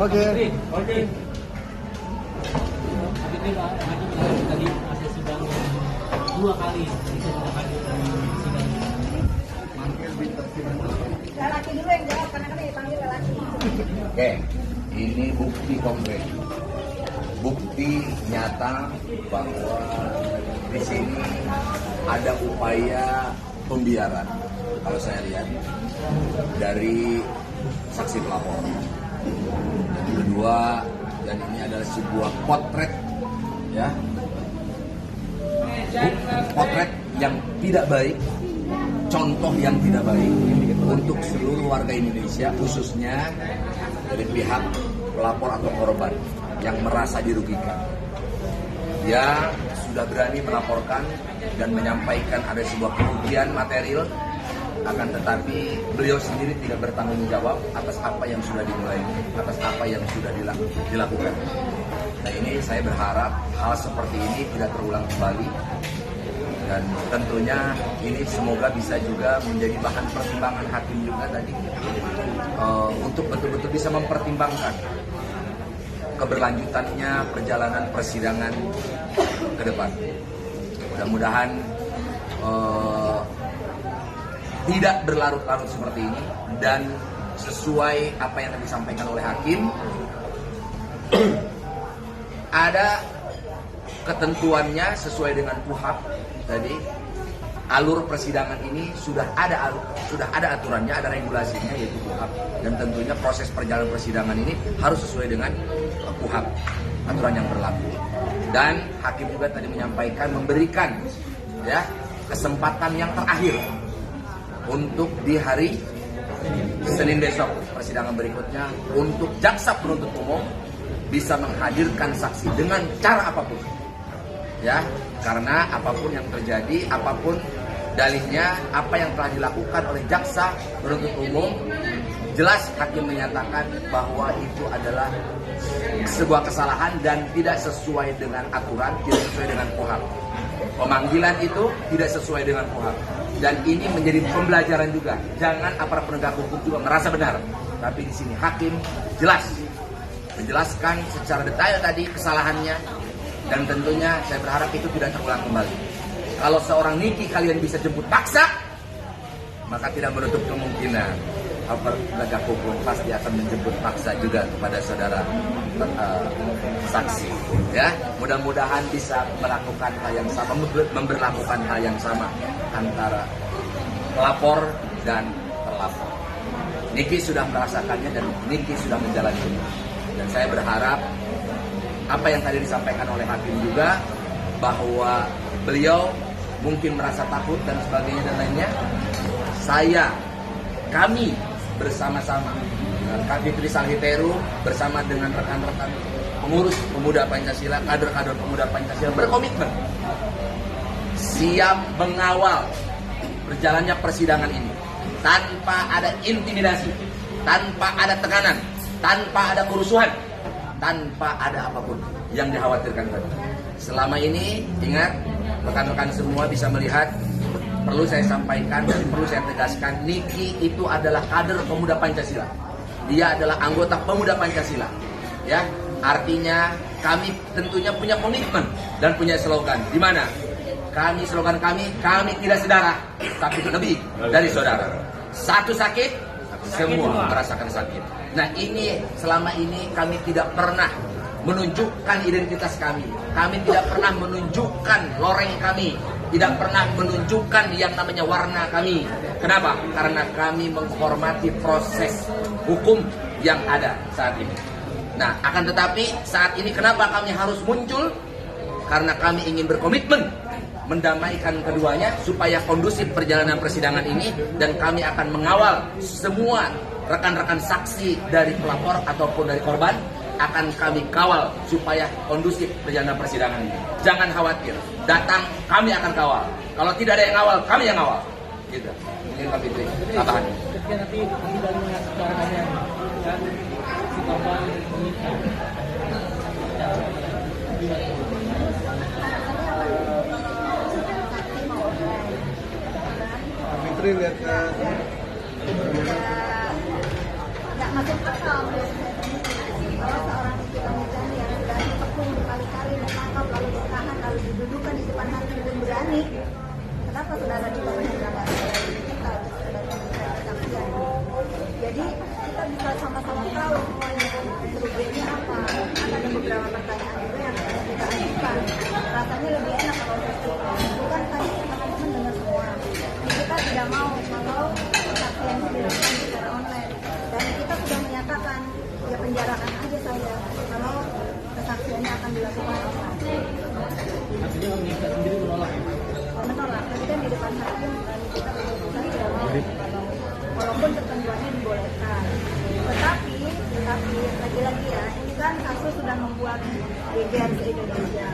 Oke. Tadi ada sidang 2 kali, itu 2 kali sidang. Lelaki dulu yang jawab, karena kan dipanggil lelaki. Oke, ini bukti konkret, bukti nyata bahwa di sini ada upaya pembiaran. Kalau saya lihat dari saksi pelapor. Yang kedua, dan ini adalah sebuah potret, ya, potret yang tidak baik, contoh yang tidak baik untuk seluruh warga Indonesia, khususnya dari pihak pelapor atau korban yang merasa dirugikan. Dia sudah berani melaporkan dan menyampaikan ada sebuah kerugian material, akan tetapi beliau sendiri tidak bertanggung jawab atas apa yang sudah dimulai, atas apa yang sudah dilakukan. Nah, ini saya berharap hal seperti ini tidak terulang kembali, dan tentunya ini semoga bisa juga menjadi bahan pertimbangan hakim juga tadi, untuk betul-betul bisa mempertimbangkan keberlanjutannya perjalanan persidangan ke depan. Mudah-mudahan tidak berlarut-larut seperti ini, dan sesuai apa yang disampaikan oleh hakim, ada ketentuannya sesuai dengan KUHP tadi. Alur persidangan ini sudah ada aturannya, ada regulasinya, yaitu KUHP, dan tentunya proses perjalanan persidangan ini harus sesuai dengan KUHP, aturan yang berlaku. Dan hakim juga tadi menyampaikan, memberikan, ya, kesempatan yang terakhir untuk di hari Senin besok persidangan berikutnya untuk jaksa penuntut umum bisa menghadirkan saksi dengan cara apapun, ya, karena apapun yang terjadi, apapun dalihnya, apa yang telah dilakukan oleh jaksa penuntut umum, jelas hakim menyatakan bahwa itu adalah sebuah kesalahan dan tidak sesuai dengan aturan, tidak sesuai dengan KUHP. Pemanggilan itu tidak sesuai dengan KUHP. Dan ini menjadi pembelajaran juga. Jangan aparat penegak hukum juga merasa benar. Tapi di sini hakim jelas menjelaskan secara detail tadi kesalahannya. Dan tentunya saya berharap itu tidak terulang kembali. Kalau seorang Niki kalian bisa jemput paksa, maka tidak menutup kemungkinan aparat penegak hukum pasti akan menjemput paksa juga kepada saudara saksi, ya. Mudah-mudahan bisa melakukan hal yang sama, memberlakukan hal yang sama antara pelapor dan terlapor. Niki sudah merasakannya dan Niki sudah menjalaninya. Dan saya berharap apa yang tadi disampaikan oleh hakim juga, bahwa beliau mungkin merasa takut dan sebagainya dan lainnya. Kami bersama-sama Kak Fitri Salhiteru bersama dengan rekan-rekan pengurus pemuda Pancasila, kader-kader pemuda Pancasila berkomitmen siap mengawal berjalannya persidangan ini tanpa ada intimidasi, tanpa ada tekanan, tanpa ada kerusuhan, tanpa ada apapun yang dikhawatirkan tadi. Selama ini, ingat, rekan-rekan semua bisa melihat, perlu saya sampaikan dan perlu saya tegaskan, Niki itu adalah kader pemuda Pancasila. Dia adalah anggota pemuda Pancasila, ya. Artinya kami tentunya punya komitmen dan punya slogan. Di mana? Slogan kami tidak saudara, tapi lebih dari saudara. Satu sakit, semua merasakan sakit. Nah, ini selama ini kami tidak pernah menunjukkan identitas kami. Kami tidak pernah menunjukkan loreng kami, tidak pernah menunjukkan yang namanya warna kami. Kenapa? Karena kami menghormati proses hukum yang ada saat ini. Nah, akan tetapi saat ini kenapa kami harus muncul? Karena kami ingin berkomitmen mendamaikan keduanya supaya kondusif perjalanan persidangan ini, dan kami akan mengawal semua rekan-rekan saksi dari pelapor ataupun dari korban, akan kami kawal supaya kondusif perjalanan persidangan ini. Jangan khawatir, datang kami akan kawal. Kalau tidak ada yang ngawal, kami yang ngawal. Gitu. Mungkin kami tambahan. Ketika nanti sidangnya suaranya dan si korban menikah. Fitri lihat Jadi kita bisa sama-sama tahu kerugiannya apa. Kan ada beberapa pertanyaan juga yang kita ajukan. Rasanya lebih enak kalau tertulis. Bukan tadi teman-teman dengar semua. Kita tidak mau kalau kesaksian dilakukan secara online. Dan kita sudah menyatakan ya penjarakan aja saja kalau kesaksiannya akan dilakukan online. Artinya kita sendiri menolak. Menolak, tapi kan di depan hakim dan kita memutuskan tidak mau walaupun ketentuannya dibolehkan. Tetapi lagi-lagi ya, ini kan kasus sudah membuat geger se Indonesia.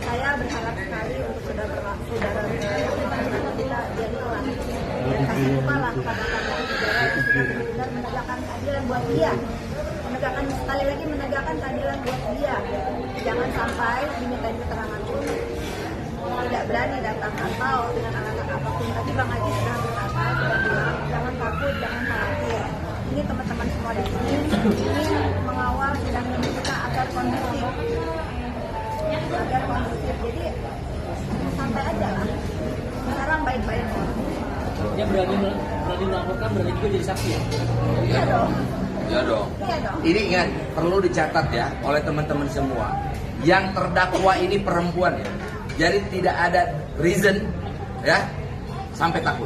Saya berharap sekali untuk saudara-saudara kita jadi telah kasih lupalah kata-kata negara yang sudah benar-benar menegakkan keadilan buat dia. Sekali lagi menegakkan keadilan buat dia. Jangan sampai diminta keterangan pun tidak berani datang atau dengan alasan apapun. Tadi Bang Haji sudah berkata, sudah bilang, jangan takut, jangan khawatir. Ini teman-teman semua di sini ingin mengawal sidang ini kita agar kondusif. Jadi santai aja lah. Sekarang baik-baik kok. Dia berani melaporkan, berani juga jadi saksi ya? Iya dong. Ya dong. Iya dong. Ini ingat, perlu dicatat ya oleh teman-teman semua. Yang terdakwa ini perempuan ya. Jadi tidak ada reason ya sampai takut.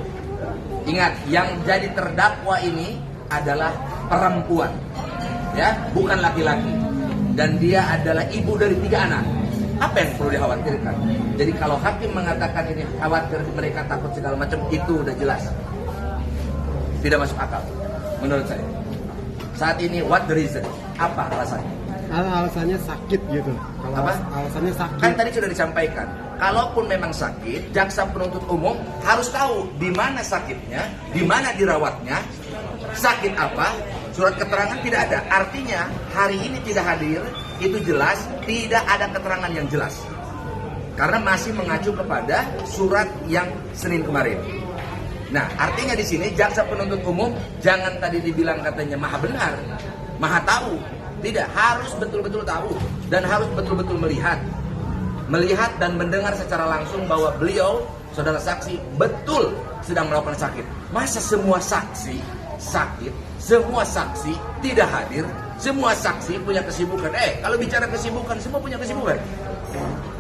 Ingat, yang jadi terdakwa ini adalah perempuan. Ya, bukan laki-laki. Dan dia adalah ibu dari 3 anak. Apa yang perlu dikhawatirkan? Jadi kalau hakim mengatakan ini khawatir mereka takut segala macam, itu udah jelas. Tidak masuk akal menurut saya. Saat ini what the reason? Apa alasannya? Alasannya sakit gitu. Kalau Apa? Alasannya sakit. Kan tadi sudah disampaikan. Kalaupun memang sakit, jaksa penuntut umum harus tahu di mana sakitnya, di mana dirawatnya, sakit apa, surat keterangan tidak ada. Artinya hari ini tidak hadir, itu jelas tidak ada keterangan yang jelas. Karena masih mengacu kepada surat yang Senin kemarin. Nah, artinya di sini jaksa penuntut umum jangan tadi dibilang katanya maha benar, maha tahu. Tidak, harus betul-betul tahu dan harus betul-betul melihat dan mendengar secara langsung bahwa beliau, saudara saksi, betul sedang melakukan sakit. Masa semua saksi sakit, semua saksi tidak hadir, semua saksi punya kesibukan. Kalau bicara kesibukan, semua punya kesibukan.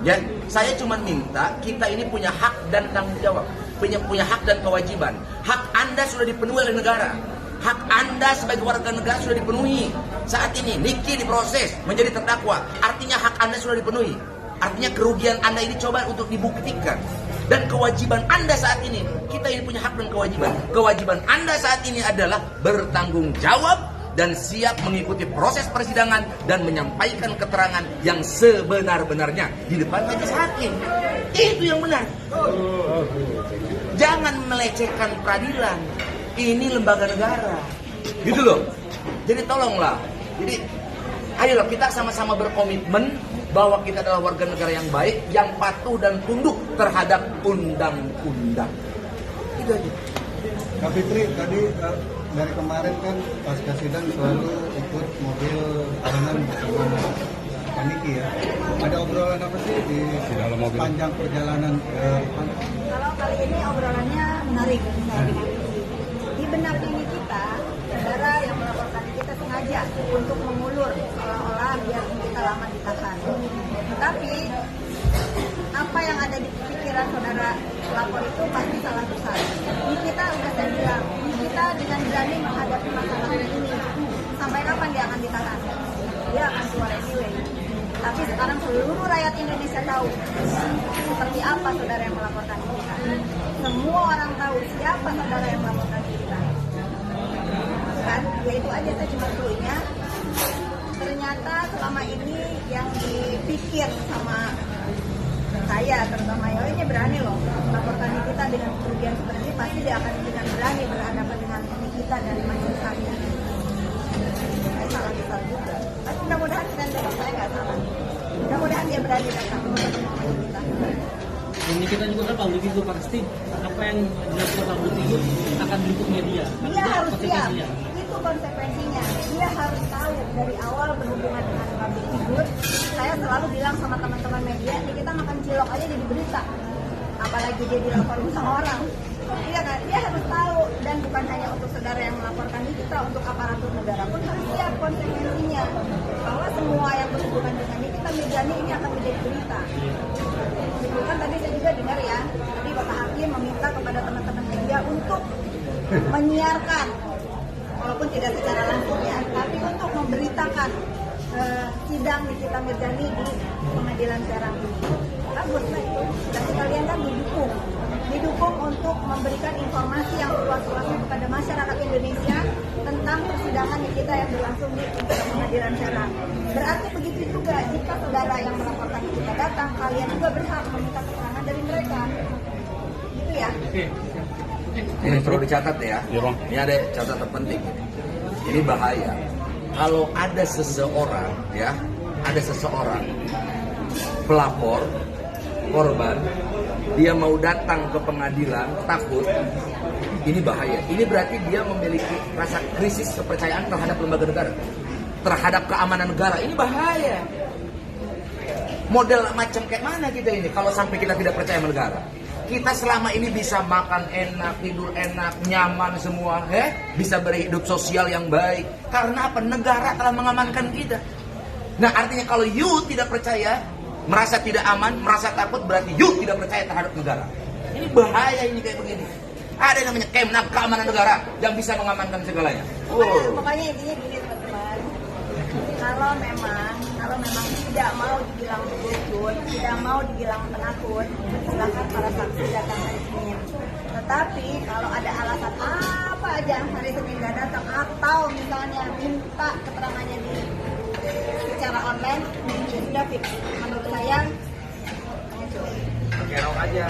Ya, saya cuma minta kita ini punya hak dan tanggung jawab, punya hak dan kewajiban. Hak Anda sudah dipenuhi oleh negara. Hak Anda sebagai warga negara sudah dipenuhi. Saat ini Niki diproses menjadi terdakwa. Artinya hak Anda sudah dipenuhi. Artinya kerugian Anda ini coba untuk dibuktikan. Dan kewajiban Anda saat ini, kita ini punya hak dan kewajiban. Kewajiban Anda saat ini adalah bertanggung jawab dan siap mengikuti proses persidangan dan menyampaikan keterangan yang sebenar-benarnya di depan majelis hakim. Itu yang benar. Jangan melecehkan peradilan. Ini lembaga negara, gitu loh. Jadi tolonglah. Jadi ayolah kita sama-sama berkomitmen bahwa kita adalah warga negara yang baik, yang patuh dan tunduk terhadap undang-undang. Itu aja. Kak Fitri, tadi dari kemarin kan pasca sidang selalu ikut mobil tahanan bersama Pak Niki ya. Ada obrolan apa sih di dalam mobil panjang perjalanan? Kalau kali ini obrolannya menarik. Di benak ini kita, saudara yang melaporkan kita sengaja untuk mengulur seolah-olah biar kita lama ditahan. Tetapi apa yang ada di pikiran saudara pelapor itu pasti salah besar. Ini kita udah saya bilang, kita dengan berani menghadapi masalah ini. Sampai kapan dia akan ditahan? Dia akan keluar anyway. Tapi sekarang seluruh rakyat Indonesia tahu seperti apa saudara yang melaporkan kita. Semua orang tahu siapa saudara yang melaporkan kita. Kan? Ya itu aja saya cuma dulunya. Ternyata selama ini yang dipikir sama saya, terutama Yoy, berani loh melaporkan kita dengan kerugian seperti ini. Pasti dia akan dengan berani berhadapan dengan kita dari majelis hakim. Saya salah besar juga. Tapi mudah-mudahan saya nggak salah. Mudah-mudahan dia berani datang ke kita. Ini kita juga kan publik itu pasti apa yang dilakukan publik itu akan diliput media. Dia harus siap. Itu konsekuensinya. Dia harus tahu dari awal berhubungan dengan public figure. Saya selalu bilang sama teman-teman media, nih kita makan cilok aja jadi berita. Apalagi dia dilaporin sama orang. Dia harus tahu, dan bukan hanya untuk saudara yang melaporkan itu. kita untuk aparatur negara pun harus siap konsekuensinya, bahwa semua yang berhubungan dengan Nikita Mirzani ini akan menjadi berita. Gitu kan tadi saya juga dengar ya, tadi Bapak Hakim meminta kepada teman-teman media untuk menyiarkan, walaupun tidak secara langsung ya, tapi untuk memberitakan sidang Nikita Mirzani di Pengadilan Serang ini. Bagus lah itu, dan sekalian kan didukung untuk memberikan informasi yang luas-luasnya kepada masyarakat Indonesia tentang persidangan Nikita yang berlangsung di Pengadilan Serang. Berarti begitu juga jika saudara yang melaporkan Nikita datang, kalian juga berhak meminta keterangan dari mereka. Gitu ya. Ini perlu dicatat ya. Ini ada catatan penting. Ini bahaya. Kalau ada seseorang ya, pelapor, korban, dia mau datang ke pengadilan takut, ini bahaya. Ini berarti dia memiliki rasa krisis kepercayaan terhadap lembaga negara, terhadap keamanan negara. Ini bahaya. Model macam kayak mana kita ini kalau sampai kita tidak percaya sama negara? Kita selama ini bisa makan enak, tidur enak, nyaman semua, bisa berhidup sosial yang baik. Karena apa? Negara telah mengamankan kita. Nah, artinya kalau you tidak percaya, merasa tidak aman, merasa takut, berarti you tidak percaya terhadap negara. Ini bahaya ini kayak begini. Ada yang namanya Kemnak keamanan negara yang bisa mengamankan segalanya. Pokoknya intinya gini teman-teman. Kalau memang tidak mau dibilang berjujur, tidak mau dibilang penakut, silakan para saksi datang hari Senin. Tetapi kalau ada alasan apa aja hari Senin nggak datang, atau misalnya minta keterangannya secara online, ya sudah fix. Menurut saya, Kerok aja.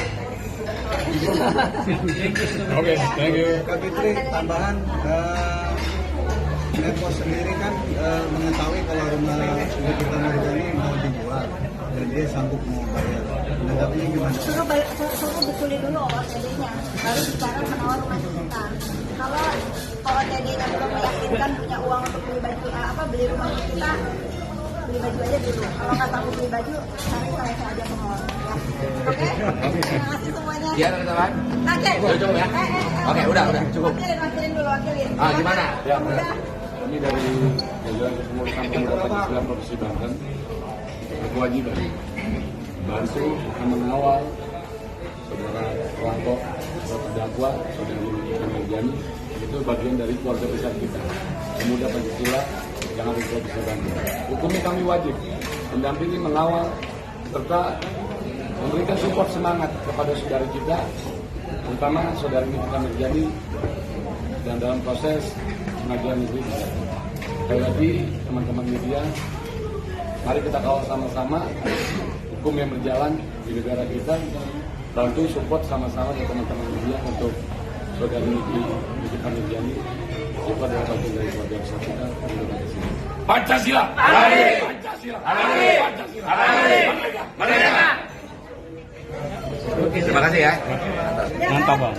Oke, thank you. Kak Fitri, tambahan, Netpos sendiri kan mengetahui kalau rumah Nikita Mirzani mau dijual dan dia sanggup mau bayar. Tanggapannya gimana? suruh betulin dulu OOTD-nya, baru bicara menawar rumah kita. Kalau OOTD-nya belum meyakinkan punya uang untuk beli baju, beli rumah kita, beli baju aja dulu. Kalau nggak sanggup beli baju, cari saya aja ke mall. Ya. Oke? Terima kasih semuanya. Iya teman-teman. Oke. Cukup ya? Oke, udah cukup. Wakilin dulu. Gimana? Ya, kami dari Jajaran Kepengurusan Pemuda Pancasila Provinsi Banten berkewajiban bantu mengawal saudara pelaku, terdakwa, saudara Nikita Mirzani. Itu bagian dari keluarga besar kita, Pemuda Pancasila yang ada di Provinsi Banten. Hukumnya kami wajib mendampingi, mengawal, serta memberikan support semangat kepada saudara kita, terutama saudara Nikita Mirzani, dan dalam proses pengadilan negeri kita. Sekali lagi teman-teman media, mari kita kawal sama-sama hukum yang berjalan di negara kita. Bantu support sama-sama ke teman-teman media untuk saudara Nikita Mirzani. Itu adalah bagian dari keluarga besar kita. Pancasila. Pancasila. Pancasila. Terima kasih ya. Mantap, Bang.